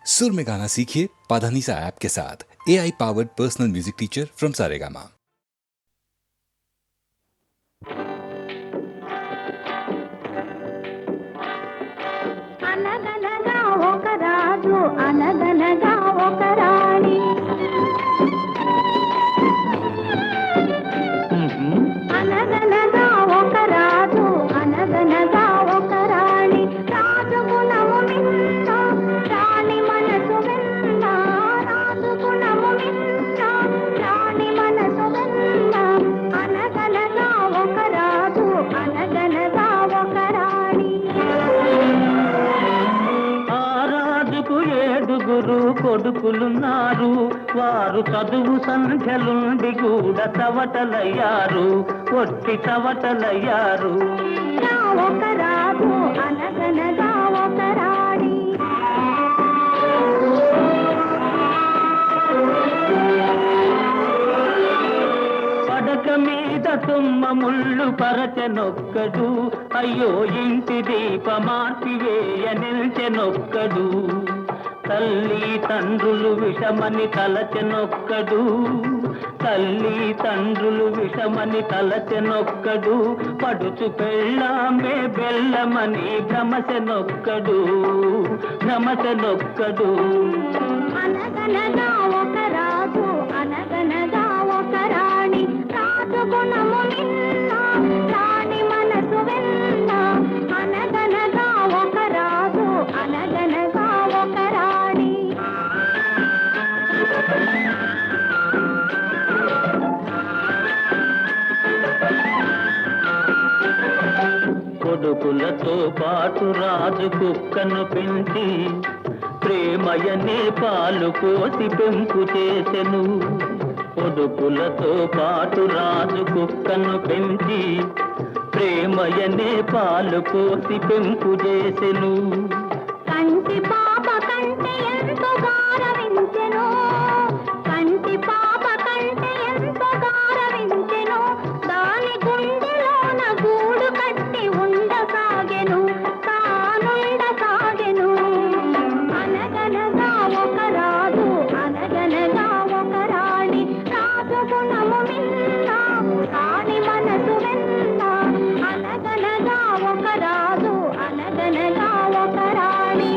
सुर में गाना सीखिए पाधानीसा ऐप के साथ। AI powered personal music teacher from Saregama. అనగనగా ఒక రాజు అనగనగా ఒక రాణి అనగనగా ఒక రాజు అనగనగా ఒక రాణి రాజు గుణము మిన్న రాణి మనసు వెన్న రాజు గుణము మిన్న రాణి మనసు వెన్న అనగనగా ఒక రాజు అనగనగా ఒక రాణి ఏడుగురు కొడుకులున్నారు, వారు చదువు సంఖ్యలుండి కూడా చవటలయ్యారు, ఒట్టి చవటలయ్యారు. ఒక రాజు అనగనగా ఒక రాణి పడక మీద తుమ్మ ముళ్ళు పరచెనొక్కడు, అయ్యో ఇంటి దీప మార్పివేయ నిల్చెనొక్కడు. తల్లి తండ్రులు విషమని తలచెనొక్కడు, తల్లి తండ్రులు విషమని తలచెనొక్కడు. పడుచు పెళ్ళామే బెల్లమని భ్రమచెనొక్కడు, భ్రమచెనొక్కడు. అనగనగా ఒక రాజు అనగనగా ఒక రాణి రాజు గుణము నిన్న రాణి మనసు వెన్న అనగనగా ఒక రాజు అనగనగా ఒక రాణి కొడుకులతో పాటు రాజు కుక్కను పెంచి ప్రేమయనే పాలు పోసి పెంపు చేసెను. కొడుకులతో పాటు రాజు కుక్కను పెంచి ప్రేమయనే పాలు పోసి పెంపు చేసెను. కంటి పాప కంటే ఎంతో గారవించెను, కంటి పాప కంటే ఎంతో గారవించెను. దాని గుండెలోన గూడు కట్టి ఉండసాగెను, తానుండసాగెను. అనగనగా ఒక రాజు అనగనగా ఒక రాణి రాజు గుణము మిన్న రాణి మనసు వెన్న అనగనగా ఒక రాజు అనగనగా ఒక రాణి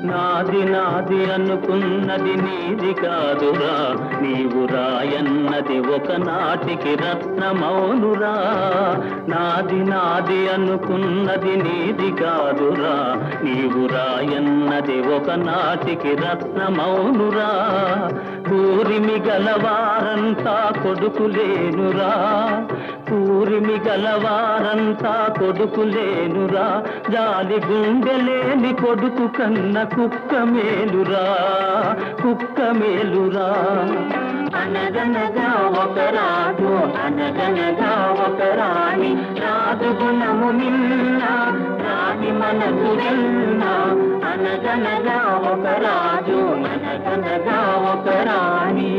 నాది నాది అనుకున్నది నీది కాదురా, నీవు రాయన్నది ఒకనాటికి రత్నమౌనురా. నాది నాది అనుకున్నది నీది కాదురా, నీవు రాయన్నది ఒకనాటికి రత్నమౌనురా. కూరిమి గలవారంతా కొడుకులేనురా, కూరిమి గలవారంతా కొడుకులేనురా. జాలి గుండెలేని కొడుకు కన్న కుక్క మేలురా, కుక్క మేలురా. అనగనగా ఒక రాజు అనగనగా ఒక రాణి రాజు గుణము మిన్న రాణి మనసు వెన్న అనగనగా ఒక రాజు అనగనగా ఒక రాణి.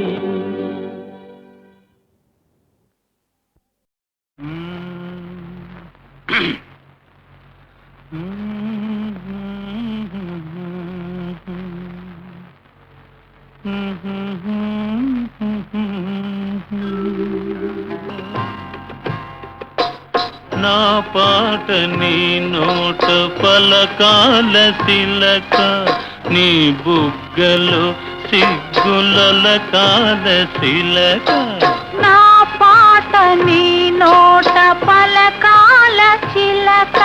నా పాట నీ నోట పలకాల తిలక, నీ బుగ్గలు సిగ్గుల కాల శిలక. నా పాట నీ నోట పలకాల చిలక,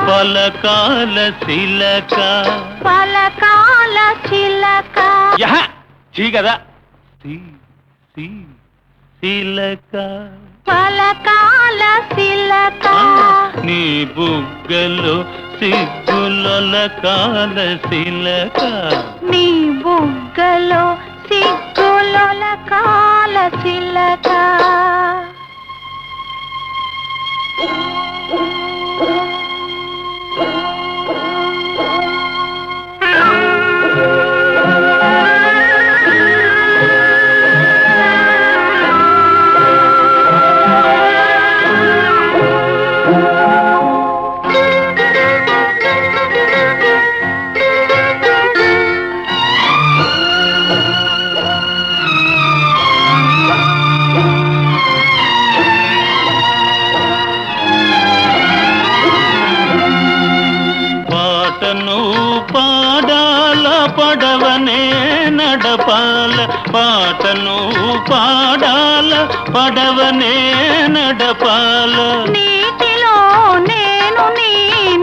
పలకాల శిలక, పలకాల చిలక. చీ కదా శిలక, పలకాల శిలక. నీ బుగ్గలు సిగ్గుల కాల శిలక, నీ బుగ్గలో సిగ్గుల కాల చిలక. పడవనే నడపాల పాటను పాడాల పడవనే నడపాల నీటిలో నేను నీ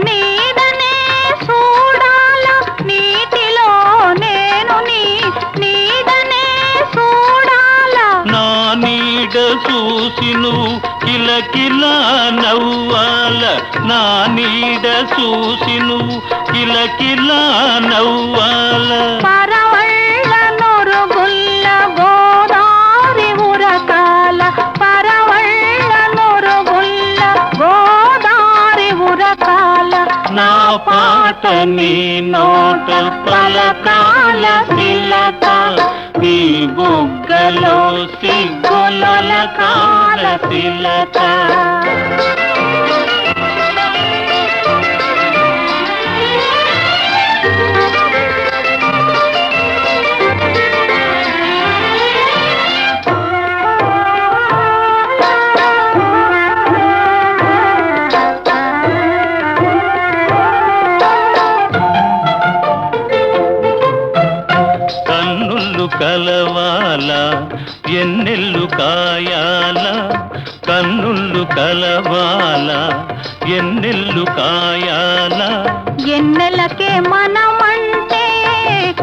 నీడనే చూడాల నీటిలో నేను నీ నీడనే చూడాల నా నీడ చూసి నువ్వు కిలకిలా నవ్వాల నా నీడ చూసి నువ్వు కిలకిలా నవ్వాల పరవళ్ళ నొరుగుల్ల గోదారి ఉరకాల పరవళ్ళ నొరుగుల్ల గోదారి ఉరకాల నా పాట నీ నోట పలకాల సిలక నీ బుగ్గలో సిగ్గుల కాల సిలక కన్నులు కలవాల ఎన్నెల్లు కాయాల కన్నులు కలవాల ఎన్నెల్లు కాయాల ఎన్నెలకే మనమంటే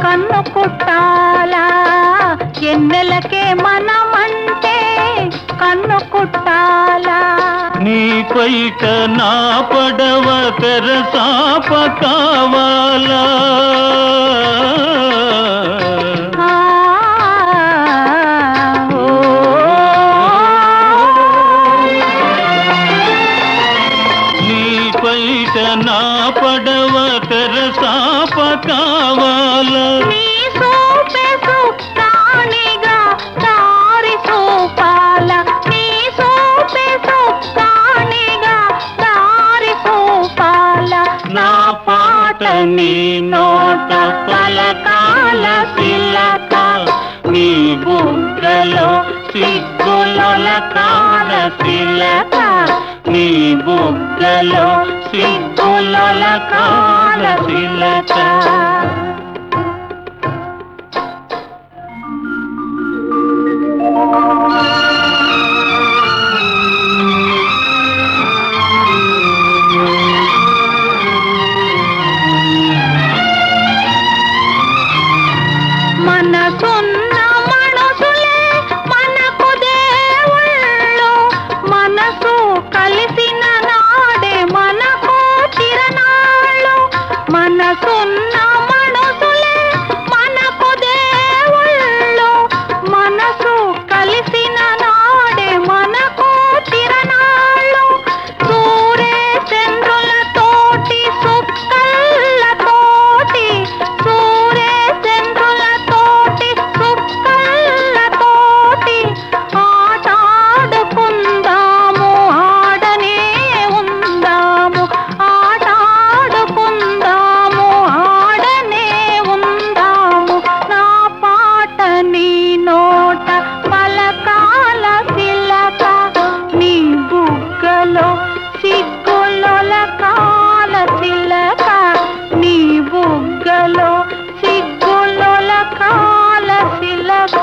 కన్ను కుట్టాలా ఎన్నెలకే మనమంటే కన్ను కుట్టాలా నీ పైట నా పడవ తెరసాప కావాలా ఆ, ఓ, నీ పైట నా పడవ తెరసాప కావాలా నీ సోపే సుక్కాణిగా దారి చూపాల నీ సోపే సుక్కాణిగా దారి చూపాల నా పాట నీ నోట పలకాల సిలక నీ బుగ్గలో సిగ్గుల కాల సిలక నీ బుగ్గలో సిగ్గుల కాల సిలక మనసున్న మనసులే మనకు దేవుళ్ళు మనసు కలిసిన నాడే మనకు తిరణాళ్ళు మనసున్న మనసులే మనకు దేవుళ్ళు మనసు కలిసిన నాడే మనకు తిరణాళ్ళు సూరే చంద్రుల తోటి సుక్కల్ల తోటి సూరే చంద్రుల తోటి సుక్కల్ల తోటి ఆటాడుకుందాము ఆడనే ఉందాము ఆటాడుకుందాము ఆడనే ఉందాము నా పాట నీ నోట పలకాల సిలక నీ బుగ్గలో సిగ్గుల కాల సిలక నీ బుగ్గలో సిగ్గుల కాల సిలక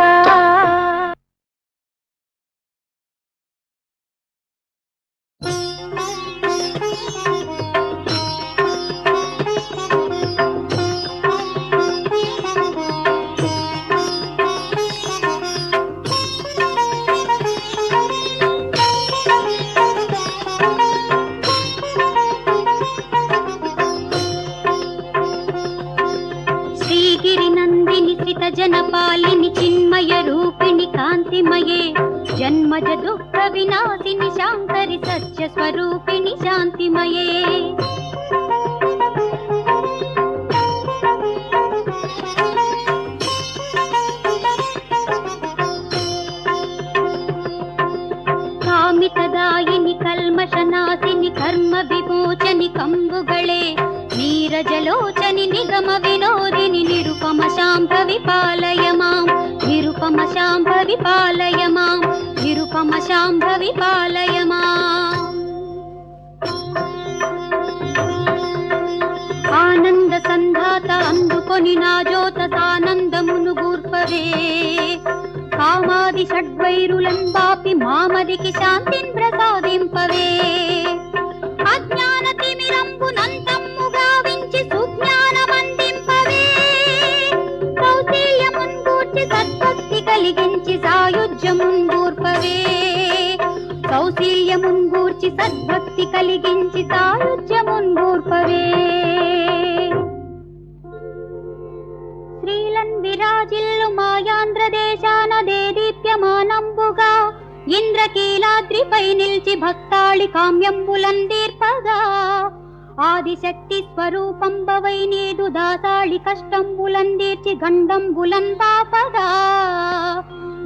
శ్రీగిరి నందిని శ్రిత జనపాలిని చిన్మయ రూపిణి కాంతిమయే జన్మజ దుఃఖ వినాశిని శాంకరి సత్య స్వరూపిణి శాంతిమయే ಕಾಮಿತದಾಯಿನಿ ಕಲ್ಮಶನಾಶಿನಿ ಕರ್ಮ ವಿಮೋಚನಿ ಕಂಬುಗಳೇ ನೀರಜಲೋಚನಿ ನಿಗಮ ವಿನೋದಿನಿ ನಿರುಪಮ ಶಾಂಭವಿ ಪಾಲಯ ಮಾಂ ನಿರುಪಮ ಶಾಂಭವಿ ಪಾಲಯ ಮಾಂ ನಿರುಪಮ ಶಾಂಭವಿ ಪಾಲಯ ಮಾಂ ಆನಂದ ಸಂಧಾ రాత అందుకొని నా జ్యోత సానందమును గూర్పవే కామాది షడ్వైరులన్ బాపి మామదికి శాంతిన్ ప్రసాదింపవే అజ్ఞాన తిమిరంబునంతమ్ము గావించి సుజ్ఞానమందింపవే కౌశల్యమున్ గూర్చి సద్భక్తి కలిగించి సాయుజ్యమున్ గూర్పవే కౌశల్యమున్ గూర్చి సద్భక్తి కలిగించి సాయుజ్యమున్ గూర్పవే శ్రీలన్ విరాజిల్లు మాయాంధ్రదేశాన దేదీప్యమానంబుగా ఇంద్రకీలాద్రిపై నిల్చి భక్తాళి కామ్యంబులందీర్పగా ఆదిశక్తి స్వరూపంబవై నీదు దాసాళి కష్టంబులందీర్చి గండంబులన్ పాపగా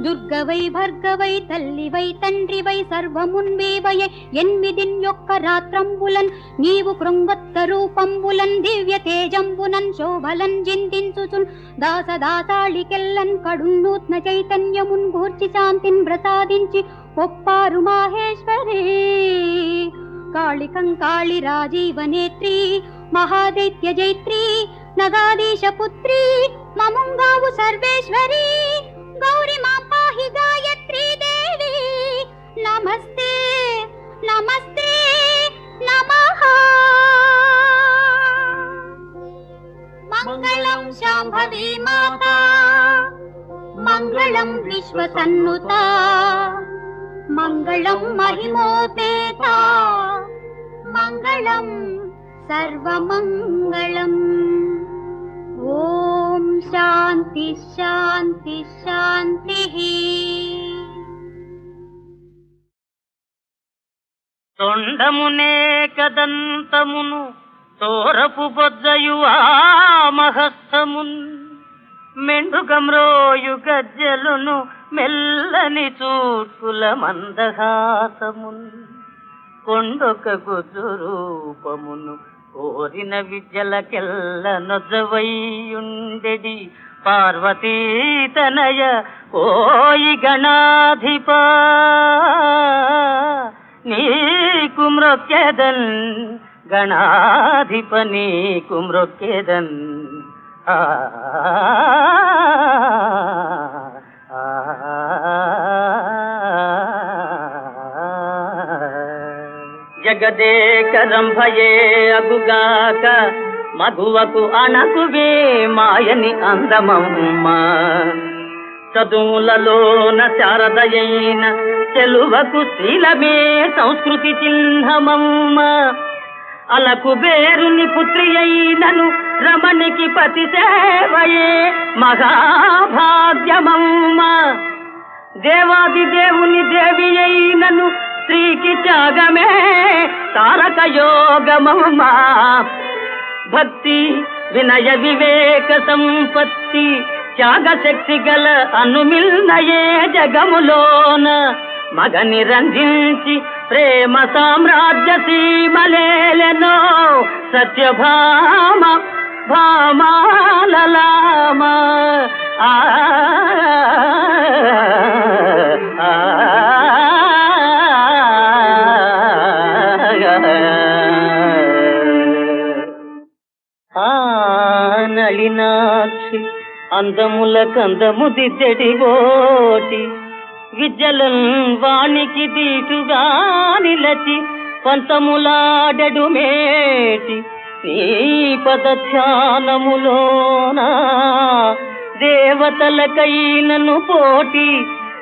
దుర్గవై భర్గవై తల్లివై తండ్రివై సర్వమున్వీవయ ఎన్మిదిన్ యొక్క రాత్రంబులన్ నీవు కృంగత్త రూపంబులన్ దివ్య తేజంబునన్ శోభలన్ జిందించుచున్ దాసదాసాళికెల్లన్ కడున్నూత్న చైతన్యమున్ గూర్చి శాంతిన్ ప్రసాదించి ఒప్పారు మాహేశ్వరీ కాళికంకాళి రాజీవనేత్రి మహాదైత్య జైత్రి నగాదీశ పుత్రి మముంగావు సర్వేశ్వరి గౌరి మాం పాహి గాయత్రీ దేవి నమస్తే నమస్తే నమః మంగళం శాంభవి మాతా మంగళం విశ్వసన్నుతా మంగళం మహిమోపేత మంగళం సర్వమంగళం ఓం శాంతి శాంతి శాంతి తొండమునే కదంతమును తోరపు బొజ్జయు ఆ మహస్తమున్ మెండుగమ్రోయు గజ్జలును మెల్లని చూట్కుల మందహాసమున్ కొండొక గుజు రూపమును కోరిన విద్యలకెల్ల నొజ్జవైయుండెడి పార్వతీ తనయ ఓయి గణాధిప నీకు మ్రొక్కెదన్ గణాధిప నీకు మ్రొక్కెదన్ జగదేకరంభయే అగుగాక మగువకు అనకువే మాయని అందమమ్మ చదువులలోన శారదయైన చెలువకు శీలమే సంస్కృతి చిహ్నమమ్మ అలకు బేరుని పుత్రి అయినను రమణికి పతి సేవయే మహాభాగ్యమమ్మ దేవాది దేవుని దేవి అయినను స్త్రీకి త్యాగమే తారక యోగమమ్మ భక్తి వినయ వివేక సంపత్తి త్యాగ శక్తి గల అనుమిల్నయే జగములోన మగని రంజించి ప్రేమ సామ్రాజ్య సీమలేలెనో సత్యభామ భామాలలామ ఆ నళినాక్షి అందముల కందము దిద్దెడి ఓటి విద్యలన్ వానికి దీటుగా నిలచి పంతములాడెడు మేటి నీ పద ధ్యానములోనా దేవతలకైనను పోటి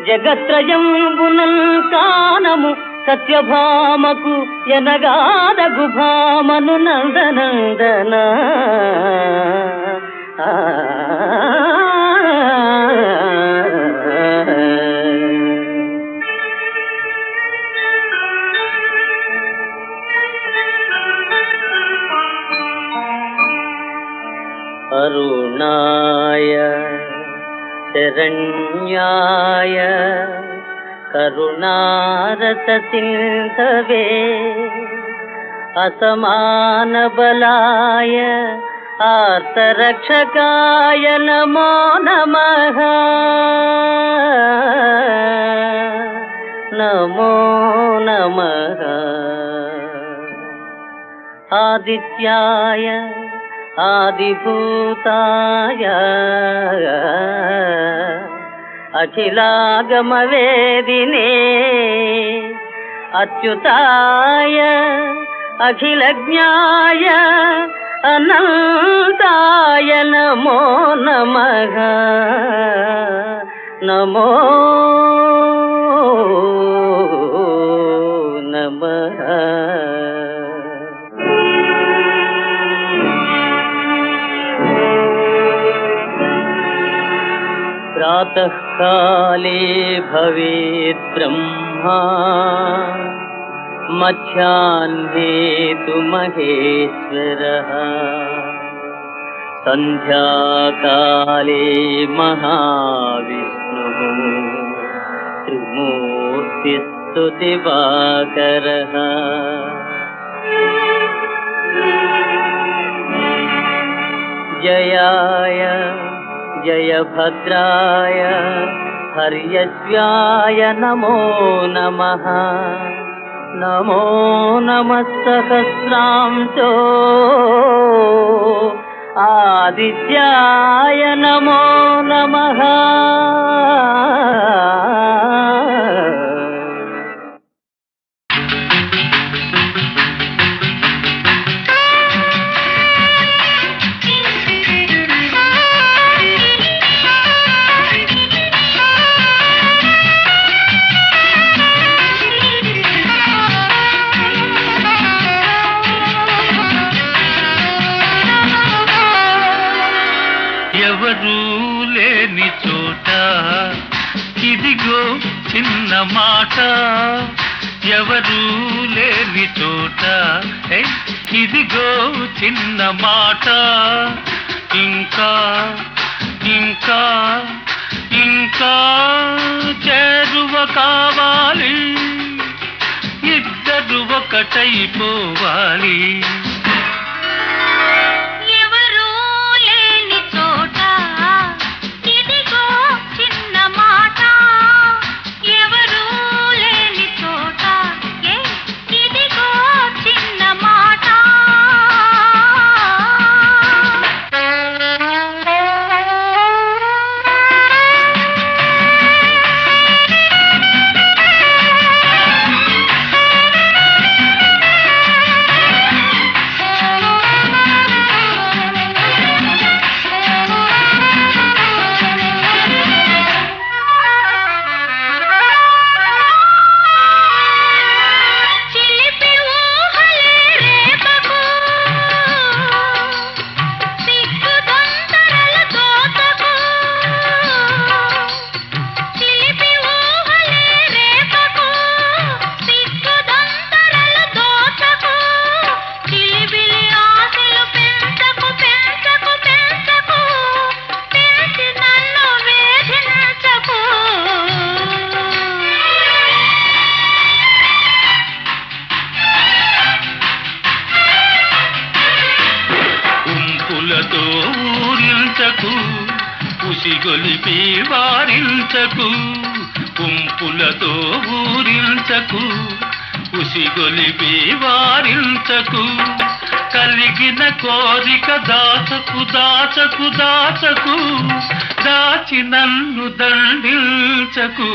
జగత్రయంబునల్ కానము సత్యభామకు ఎనగాదగు భామను నందనందన అరుణాయ శరణ్యాయ కరుణారస సింధవే అసమాన బలాయ ఆర్తరక్షకాయ నమో నమః నమో నమః ఆదిత్యాయ ఆదిభూతాయ అఖిలాగమవేదినే అచ్యుతాయ అఖిలజ్ఞాయ అనంతాయ నమో నమః నమో నమః. ప్రాతః కాలే భవేత్ బ్రహ్మా మధ్యాహ్నే తు మహేశ్వరః సంధ్యాకాలే మహావిష్ణుః త్రిమూర్తిస్తు దివాకరః. జయాయ జయభద్రాయ హర్యశ్వాయ నమో నమః నమో నమః సహస్రాంశో ఆదిత్యాయ నమో నమః. ఎవరూ లేని చోట ఇదిగో చిన్న మాట, ఎవరూ లేని చోట ఇదిగో చిన్న మాట. ఇంకా ఇంకా ఇంకా చేరువ కావాలి, ఇద్దరు ఒకటైపోవాలి. ఊరించకు ఉసిగొలిపి వారించకు, కుంపులతో ఊరించకు ఉసిగొలిపి వారించకు. కలిగిన కోరిక దాచకు దాచకు దాచకు, దాచి నన్ను దండించకు.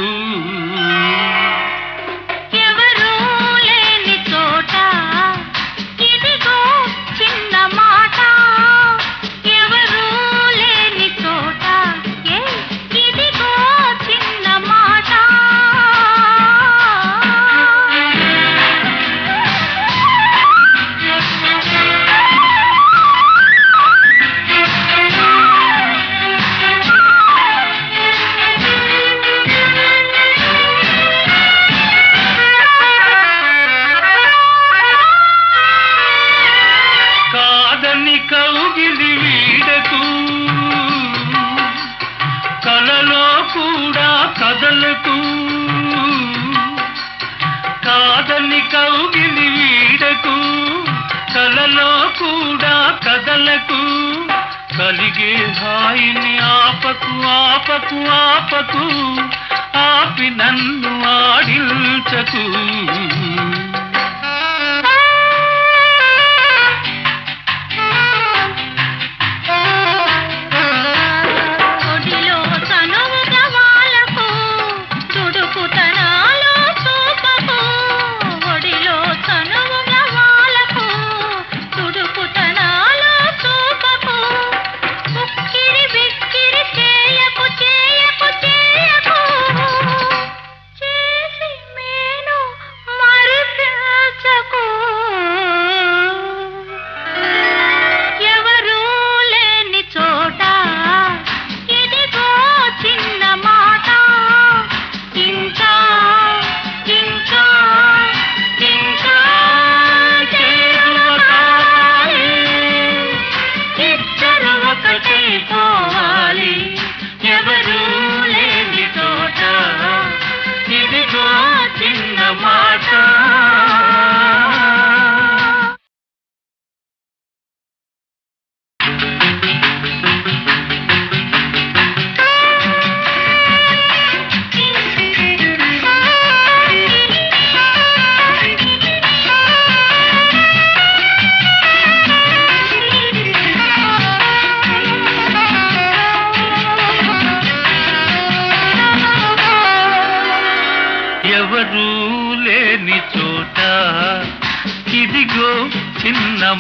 కౌగిలి వీడకు, కలలో కూడా కదలకు. కాదని కౌగిలి వీడకు, కలలో కూడా కదలకు. కలిగే హాయిని ఆపకు ఆపకు ఆపకు, ఆపి నన్ను ఆడించకు.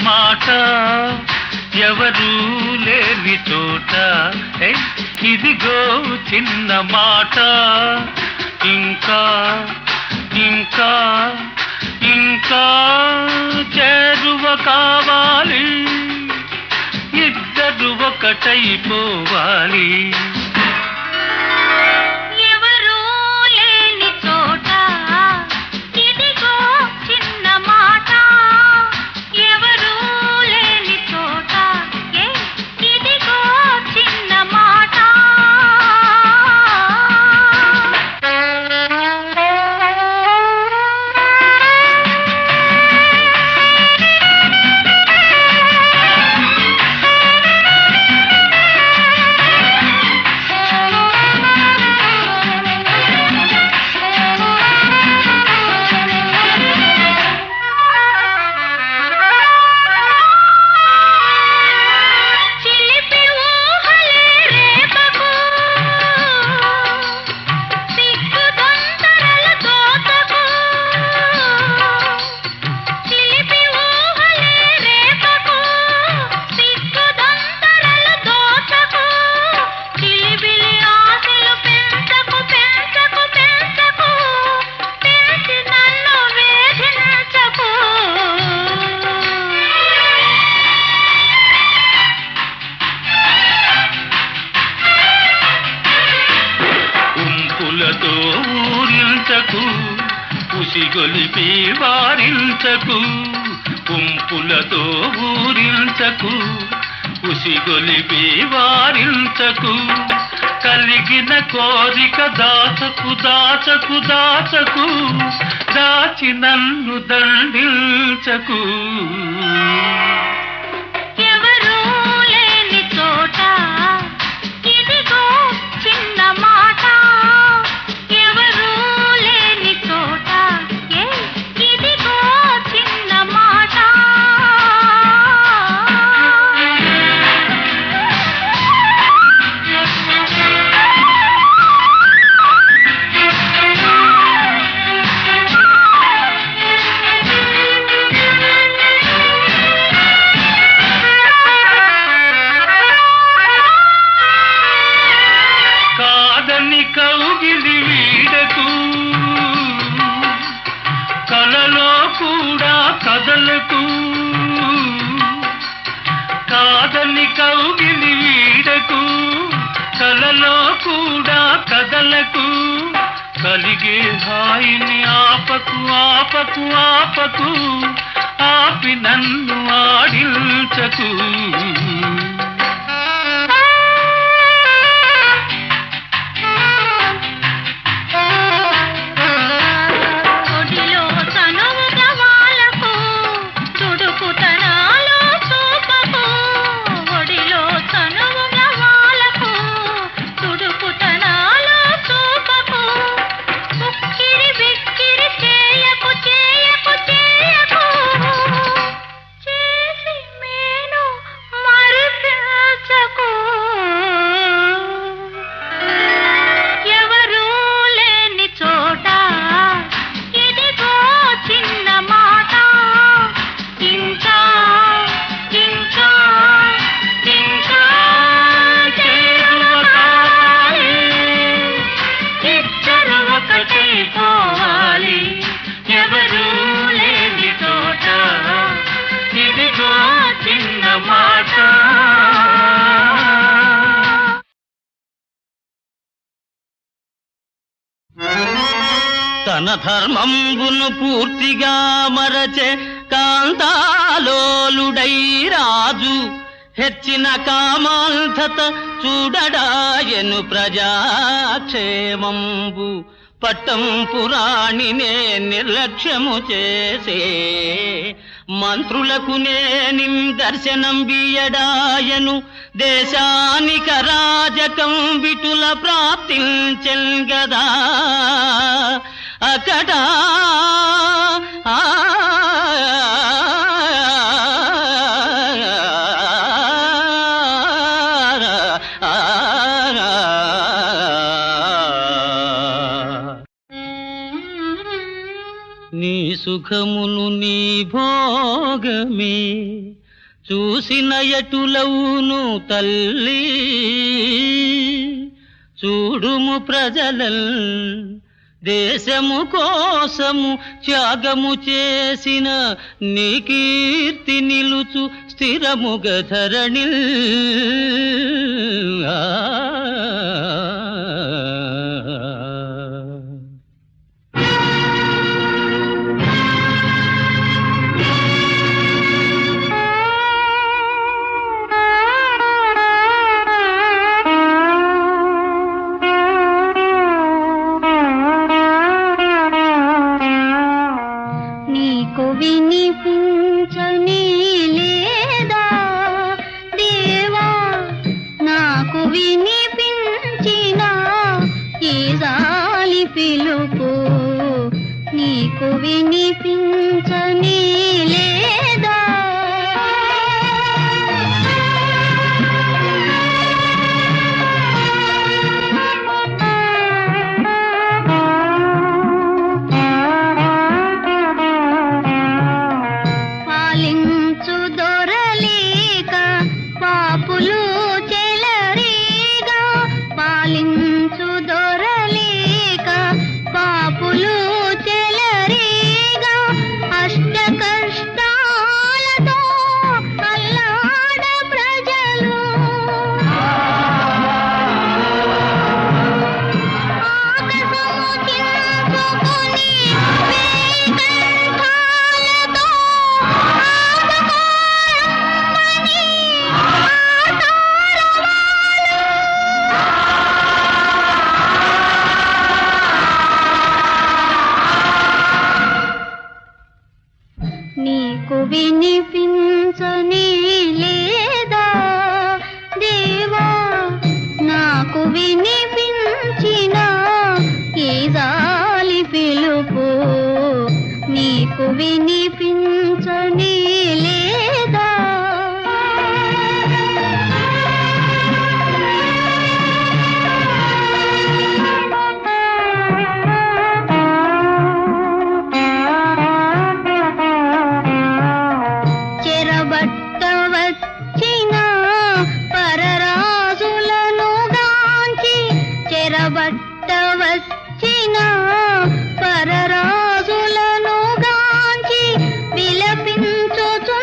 మాట ఎవరూ లేని చోట ఇదిగో చిన్న మాట ఇంకా ఇంకా ఇంకా చేరువ కావాలి ఇద్దరు ఒకటైపోవాలి ఎవరూ లేని చోట ఇదిగో చిన్న మాట ఎవరూ లేని చోట ఇదిగో చిన్న మాట ఉసిగొలిపి వారించకు పుంపులతో ఊరించకు ఉసిగొలిపి వారించకు కలిగిన కోరిక దాచకు దాచకు దాచకు దాచి నన్ను దండించకు ఎవరూ లేని చోట ఇదిగో చిన్న మాట ఎవరూ లేని చోట ఇదిగో చిన్న మాట కౌగిలి వీడకు కలలో కూడా కదలకు కాదని కౌగిలి వీడకు కలలో కూడా కదలకు కలిగే హాయిని ఆపకు ఆపకు ఆపకు ఆపి నన్ను ఆడించకు తన ధర్మంబును పూర్తిగా మరచే కాంతాలోలుడై రాజు హెచ్చిన కామాంధత చూడడాయను ప్రజాక్షేమంబు పట్టం పురాణినే నిర్లక్ష్యము చేసే మంత్రులకు నేనిం దర్శనం బియడాయను దేశానిక రాజకం విటుల ప్రాప్తించెన్ గదా అకటా నీ సుఖమును నీ భోగమే చూసిన ఎటులవును తల్లి చూడుము ప్రజలల్ దేశము కోసము త్యాగము చేసిన నీ కీర్తి నిలుచు స్థిరముగ ధరణిల్ నీకు వినిపించని లేదా దేవా నాకు వినిపించిన ఈ జాలి పిలుపు నీకు వినిపించని లేదా పాలించు దొరలేక పాపులు చెలరేగా పాలించు దొరలేక పాపులు చెలరేగా అష్ట కష్టాలతో అల్లాడ ప్రజలు ఆకాశము చించుకొని వేయికంఠాలతో ఆదుకోరమ్మని నీకు వినిపించని లేదా దేవా నాకు వినిపించిన ఈ జాలి పిలుపు నీకు వినిపించని లేదా చెరబట్ట వచ్చిన పరరాజులను గాంచి చెరబట్ట వచ్చిన పరరాజులను గాంచి విలపించుచున్నది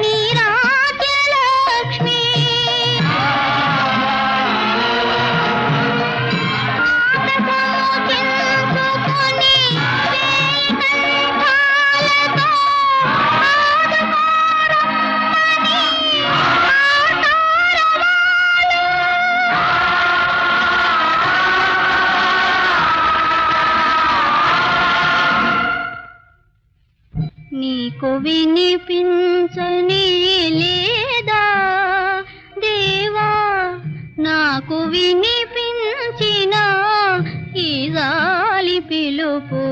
నీ రాజ్యలక్ష్మి ఆకాశము చించుకొని వేయికంఠాలతో నీకు వినిపించని లేదా దేవా నాకు వినిపించిన ఈ జాలి పిలుపు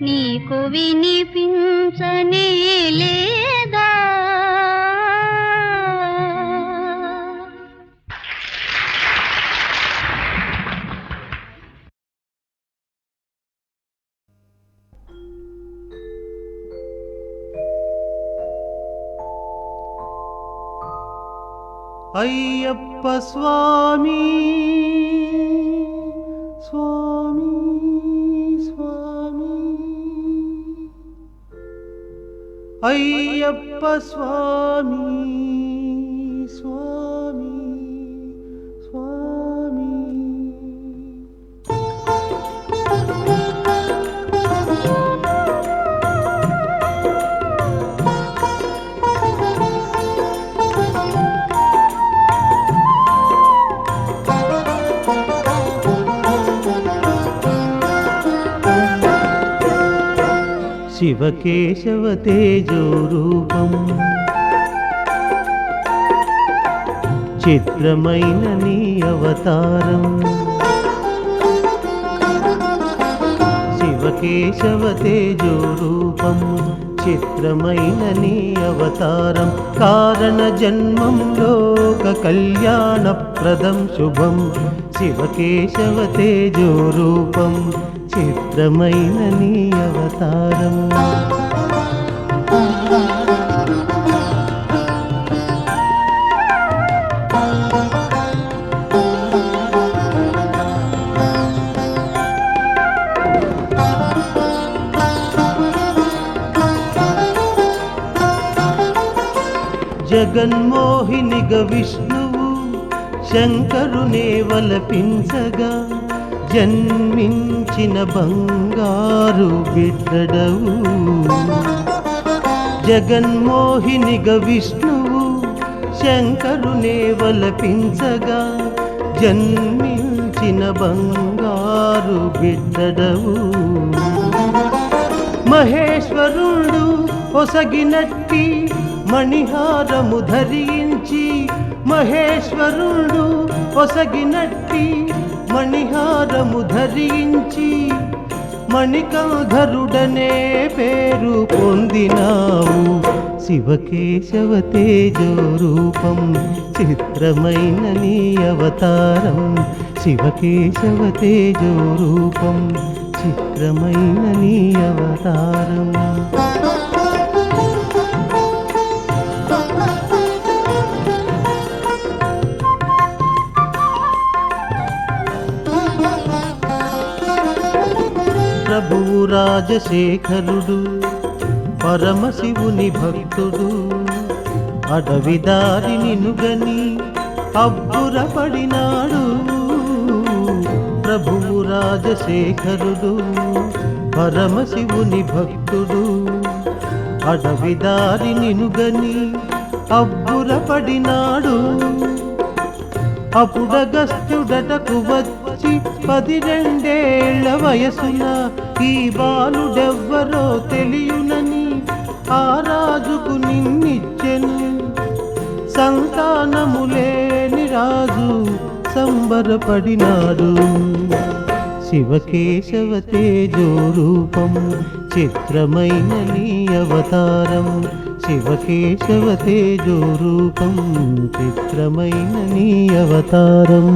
నీకు వినిపించని లేదా అయ్యప్ప స్వామి స్వామి స్వామి అయ్యప్ప స్వామి స్వామి స్వామి శివకేశవ తేజో రూపం చిత్రమైన నీ అవతారం శివకేశవ తేజో రూపం చిత్రమైన నీ అవతారం కారణ జన్మం లోక కళ్యాణప్రదం శుభం శివకేశవ తేజో రూపం చిత్రమైన నీ అవతారం జగన్మోహినిగ విష్ణువు శంకరునే వలపించగా జన్మించిన బంగారు బిడ్డడవు. జగన్మోహినిగ విష్ణువు శంకరునే వలపించగా జన్మించిన బంగారు బిడ్డడవు. మహేశ్వరుడు ఒసగినట్టి మణిహారము ధరించి, మహేశ్వరుడు ఒసగినట్టి మణిహారము ధరించి మణికంధరుడనే పేరు పొందినావు. శివకేశవ తేజో రూపం చిత్రమైన నీ అవతారం. శివకేశవ తేజో రూపం చిత్రమైన నీ అవతారం. ప్రభువు రాజశేఖరుడు పరమశివుని భక్తుడు. అడవిదారి నినుగని అబ్బురపడినాడు. ప్రభువు రాజశేఖరుడు పరమశివుని భక్తుడు. అడవిదారి నినుగని అబ్బురపడినాడు. అప్పుడగస్త్యుడటకు వచ్చి 12 వయసున ఈ బాలుడెవ్వరో తెలియునని ఆ రాజుకు నిన్నిచ్చెను. సంతానములేని రాజు సంబరపడినాడు. శివకేశవ తేజో రూపం చిత్రమైన నీ అవతారం. శివకేశవ తేజో రూపం చిత్రమైన నీ అవతారం.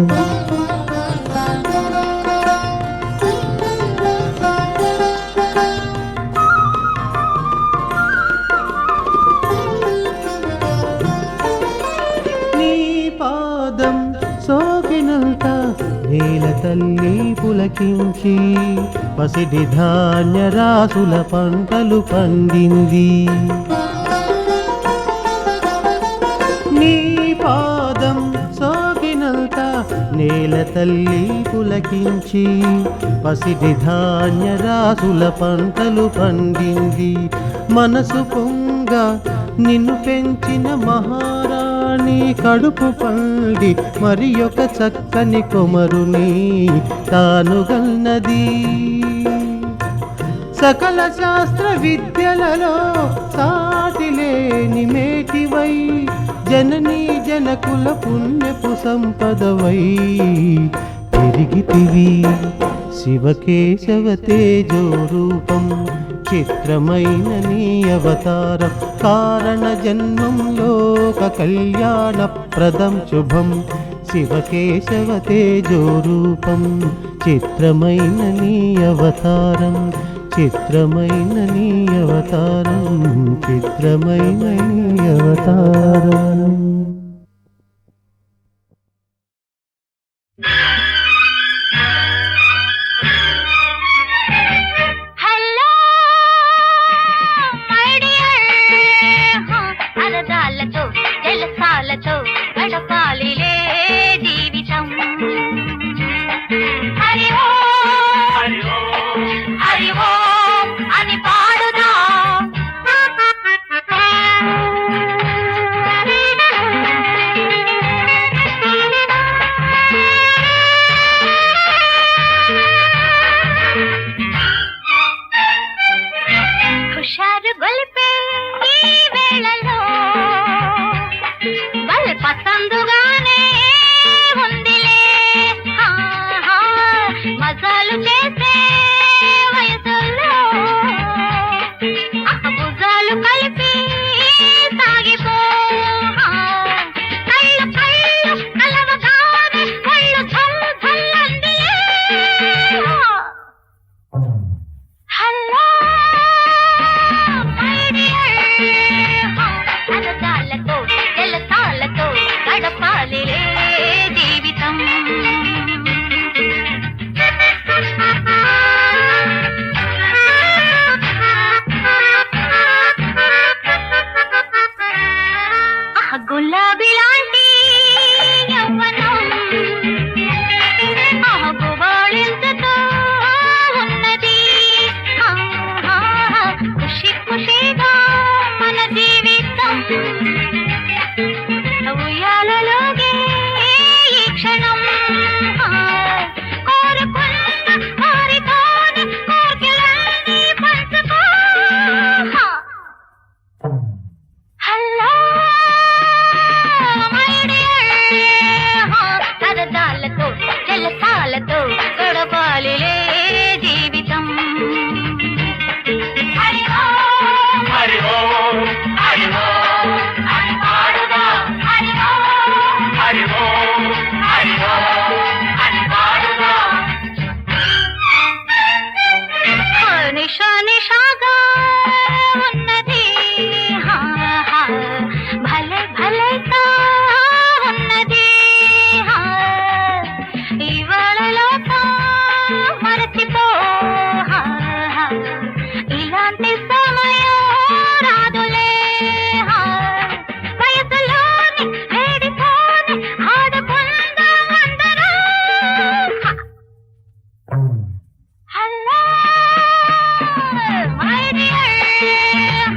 నీ పాదం సోకినంత నేల తల్లి పులకించి పసిడి ధాన్య రాసుల పంటలు పండింది. నీ పాదం సోకినంత నేల తల్లి పులకించి పసిడి ధాన్య రాసుల పంటలు పండింది. మనసు పొంగ నిన్ను పెంచిన మహారాణి కడుపు పండి మరి ఒక చక్కని కొమరుని తానుగన్నది. సకల శాస్త్ర విద్యలలో సాటిలేని మేటివై జననీ జనకుల పుణ్యపు సంపదవై పెరిగితివి. శివకేశవ తేజో రూపం చిత్రమైన నీ అవతారం. కారణ జన్మం లోక కళ్యాణ ప్రదం శుభం. శివకేశవ తేజో రూపం చిత్రమైన నీ అవతారం. చిత్రమైన నీ అవతారం. చిత్రమైన నీ అవతారం. హలో మై డియర్, అలదాలతో జలసాలతో గడపాలిలే జీవితం. హరి ఓం హరి ఓం అని పాడుదా. హుషారు గొలిపే ఈ వేళలో బల్ పసందుగానే ఉందిలే. మజాలు చేసే వయసులో భుజాలు కలిపి సాగిపో. కళ్ళు కళ్ళు కలవగానే కళ్ళు ఝల్ ఝల్లందిలే. హలో మై డియర్, అలదాలతో జలసాలతో గడపాలిలే జీవితం. గులాబీ లాంటి యవ్వనం గుబాళింతతో ఉన్నది ఖుషి ఖుషిగా మన జీవితం ఉయ్యాలలోగే ఈ క్షణం కోరుకున్న వారితోనే కోర్కెలన్నీ పంచుకో హలో మై డియర్ సరదాలతో జలసాలతో గడపాలిలే జీవితం హరి ఓం హరి ఓం హరి ఓం హరి పాడుదాం హరి ఓం హరి ఓం హరి ఓం హరి పాడుదాం నిషా నిషాగా ఉన్నది భలే భలేగా ఉన్నది ఇవాళలోతో మరచిపో ఇలాంటి సమయం రాదులే వయసులోని వేడితోని ఆడుకుందాం అందరూ హలో మై డియర్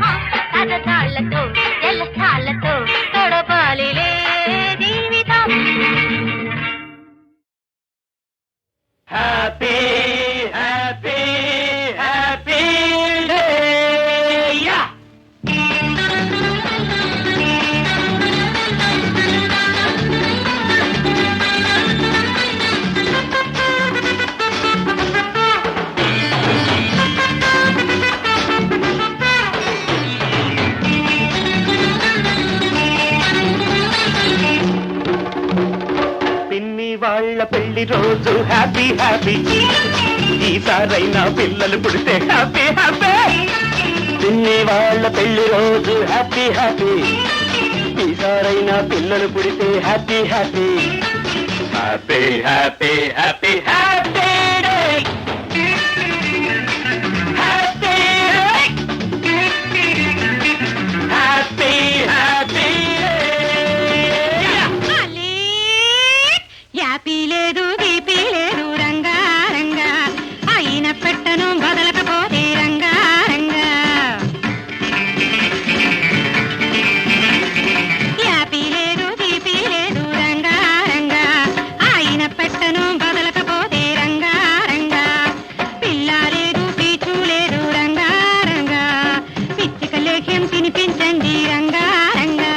సరదాలతో జలసాలతో గడపాలిలే జీవితం happy happy happy day yeah పిన్ని వాళ్ళ పెళ్లి రోజు హ్యాపీ హ్యాపీ ఈసారైనా పిల్లలు పుడితే హ్యాపీ హ్యాపీ పిన్ని వాళ్ళ పెళ్లి రోజు హ్యాపీ హ్యాపీ ఈసారైనా పిల్లలు పుడితే happy happy happy happy happy happy day happy happy happy happy లేదు గీపీ లేదు రంగా రంగా అయిన పెట్టను బదలకపోతే రంగా రంగా యాపీ లేదు గీపీ లేదు రంగా రంగా అయిన పెట్టను బదలకపోతే రంగా రంగా పిల్ల లేదు పీచు లేదు రంగా రంగా పిచ్చిక లేఖ్యం తినిపించండి రంగా రంగా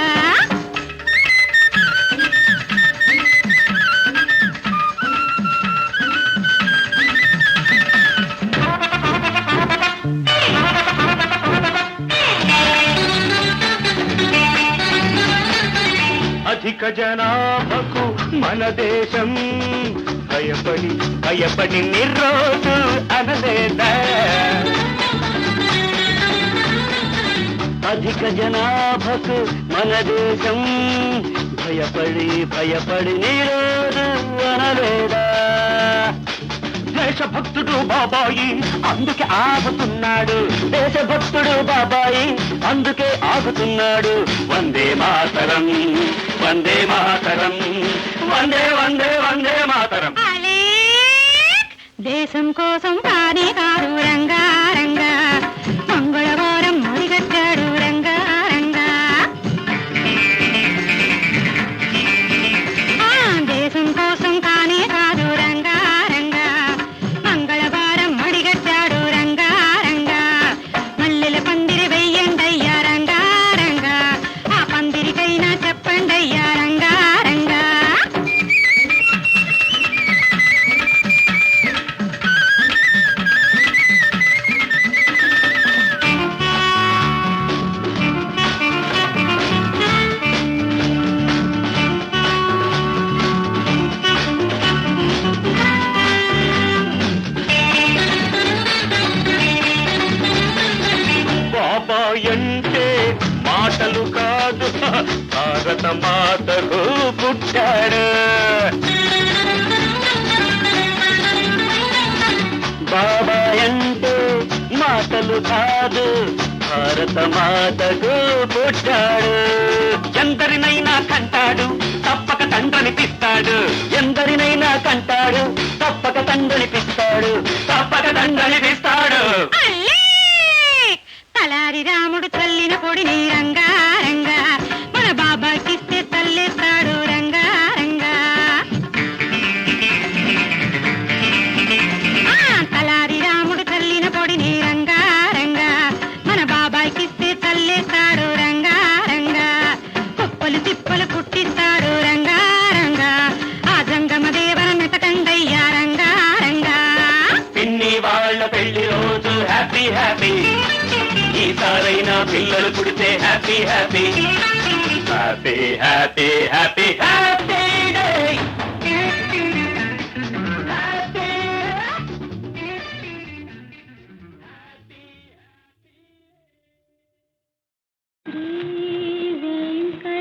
అధిక జనాభకు మన దేశం భయపడి భయపడి నిర్రోజు అనలేదా అధిక జనాభకు మన దేశం భయపడి భయపడి నిర్రోజు అనలేదా దేశభక్తుడు బాబాయి అందుకే ఆగుతున్నాడు దేశభక్తుడు బాబాయి అందుకే ఆగుతున్నాడు వందే మాతరం వందే మాతరం వందే వందే వందే మాతరం దేశం కోసం కానే కాదు రంగా రంగా మంగళవారం మొదలుగట్టాడు రంగా రంగా దేశం కోసం కానే కాదు రంగా రంగా మంగళవారం మడిగట్టాడు రంగా రంగా మల్లెల పందిరి వెయ్యండయ్యా రంగా రంగా ఆ పందిరికైనా చెప్పండయ్యా రంగా రంగా బాబాయంటే మాటలు కాదు భారత మాతకు పుట్టాడు బాబాయంటే మాటలు కాదు భారత మాతకు పుట్టాడు ఎందరినైనా కనిపిస్తాడు ఎందరినైనా కంటాడు తప్పక తండ్రినిపిస్తాడు తప్పక తండ్రినిపిస్తాడు తలారి రాముడు చల్లిన పొడిని రంగారంగా మన బాబాకిస్తే తల్లేస్తాడు రంగారంగా తలారి రాముడు చల్లిన పొడిని రంగారంగా మన బాబాకిస్తే తల్లేస్తాడు రంగారంగా కుప్పలు తిప్పలు పుట్టిస్తాడు రంగారంగా ఆ జంగమ దేవర మెతకండయ్యా రంగారంగా పిన్ని వాళ్ళ పెళ్లి రోజు హ్యాపీ హ్యాపీ ఈసారైనా పిల్లలు పుడితే happy happy happy happy happy happy day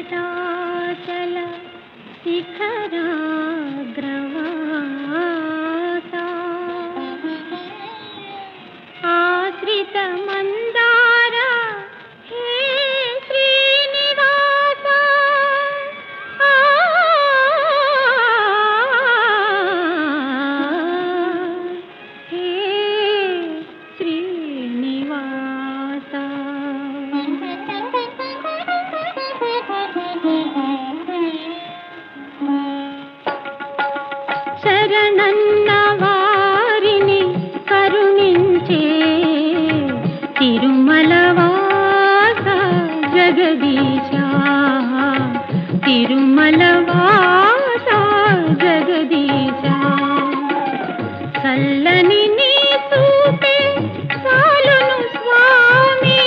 వెంకటాచల శిఖరాగ్రవాస ఆశ్రిత మందార హే శ్రీనివాస హే శ్రీనివాస శరణన్న వారిని కరుణించే తిరుమలవాస జగదీశ తిరుమలవాస జగదీశ చల్లని నీ చూపే చాలును స్వామి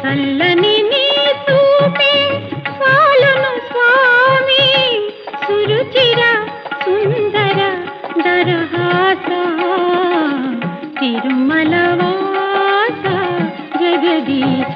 చల్లని నీ చూపే చాలును స్వామి సురుచిర సుందర దరహాస తిరుమలవాస జగదీశ